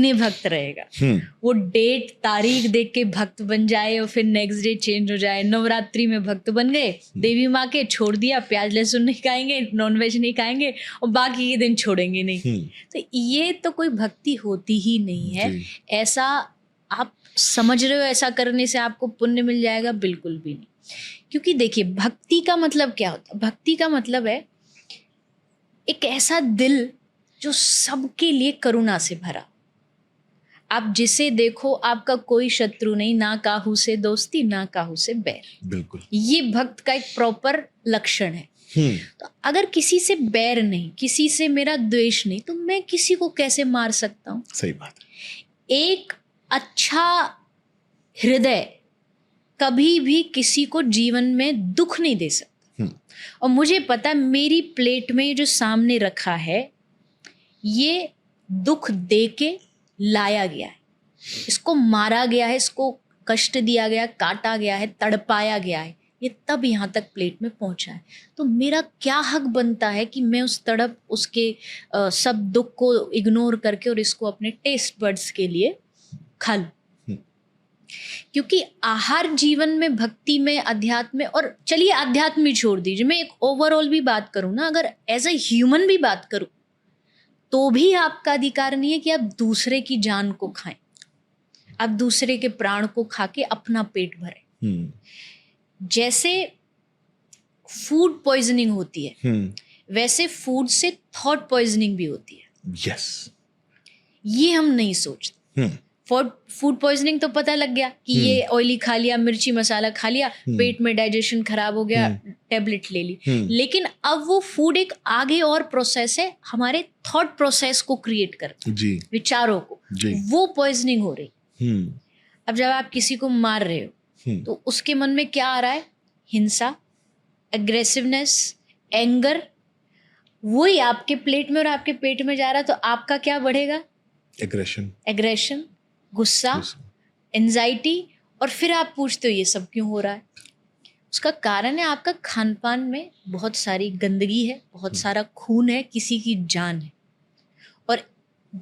महीने भक्त रहेगा, वो डेट तारीख देख के भक्त बन जाए और फिर नेक्स्ट डे चेंज हो जाए। नवरात्रि में भक्त बन गए देवी माँ के, छोड़ दिया, प्याज लहसुन नहीं खाएंगे, नॉनवेज नहीं खाएंगे और बाकी के दिन छोड़ेंगे नहीं। तो ये तो कोई भक्ति होती ही नहीं है। ऐसा आप समझ रहे हो ऐसा करने से आपको पुण्य मिल जाएगा? बिल्कुल भी नहीं। क्योंकि देखिए, भक्ति का मतलब क्या होता है? भक्ति का मतलब है एक ऐसा दिल जो सबके लिए करुणा से भरा। आप जिसे देखो आपका कोई शत्रु नहीं, ना काहू से दोस्ती ना काहू से बैर। बिल्कुल, ये भक्त का एक प्रॉपर लक्षण है। तो अगर किसी से बैर नहीं, किसी से मेरा द्वेष नहीं, तो मैं किसी को कैसे मार सकता हूँ? सही बात। एक अच्छा हृदय कभी भी किसी को जीवन में दुख नहीं दे सकता। और मुझे पता, मेरी प्लेट में जो सामने रखा है ये दुख दे के लाया गया है, इसको मारा गया है, इसको कष्ट दिया गया, काटा गया है, तड़पाया गया है, ये तब यहाँ तक प्लेट में पहुँचा है। तो मेरा क्या हक बनता है कि मैं उस तड़प, उसके सब दुख को इग्नोर करके और इसको अपने टेस्ट बड्स के लिए खा लूं? क्योंकि आहार जीवन में, भक्ति में, अध्यात्म में, और चलिए अध्यात्म ही छोड़ दीजिए, मैं एक ओवरऑल भी बात करूं ना, अगर एज ए ह्यूमन भी बात करूं, तो भी आपका अधिकार नहीं है कि आप दूसरे की जान को खाएं, आप दूसरे के प्राण को खा के अपना पेट भरें। जैसे फूड पॉइजनिंग होती है, वैसे फूड से थॉट पॉइजनिंग भी होती है। यस, ये हम नहीं सोचते। फूड पॉइजनिंग तो पता लग गया कि ये ऑयली खा लिया, मिर्ची मसाला खा लिया, पेट में डाइजेशन खराब हो गया, टेबलेट ले ली। लेकिन अब वो फूड एक आगे और प्रोसेस है, हमारे थॉट प्रोसेस को क्रिएट कर, विचारों को, वो पॉइजनिंग हो रही। अब जब आप किसी को मार रहे हो तो उसके मन में क्या आ रहा है? हिंसा, एग्रेसिवनेस, एंगर, वही आपके प्लेट में और आपके पेट में जा रहा है। तो आपका क्या बढ़ेगा? एग्रेशन, गुस्सा, एंजाइटी। और फिर आप पूछते हो ये सब क्यों हो रहा है? उसका कारण है आपका खान पान में बहुत सारी गंदगी है, बहुत सारा खून है, किसी की जान है। और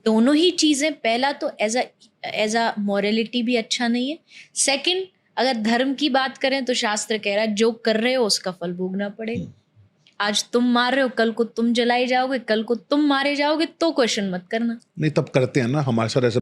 दोनों ही चीज़ें, पहला तो एज अ मॉरलिटी भी अच्छा नहीं है। सेकंड, अगर धर्म की बात करें तो शास्त्र कह रहा है जो कर रहे हो उसका फल भोगना पड़ेगा। आज तुम मार रहे हो, कल को तुम जलाए जाओगे, कल को तुम मारे जाओगे, तो क्वेश्चन मत करना। नहीं, तब करते हैं ना हमारे साथ ऐसा।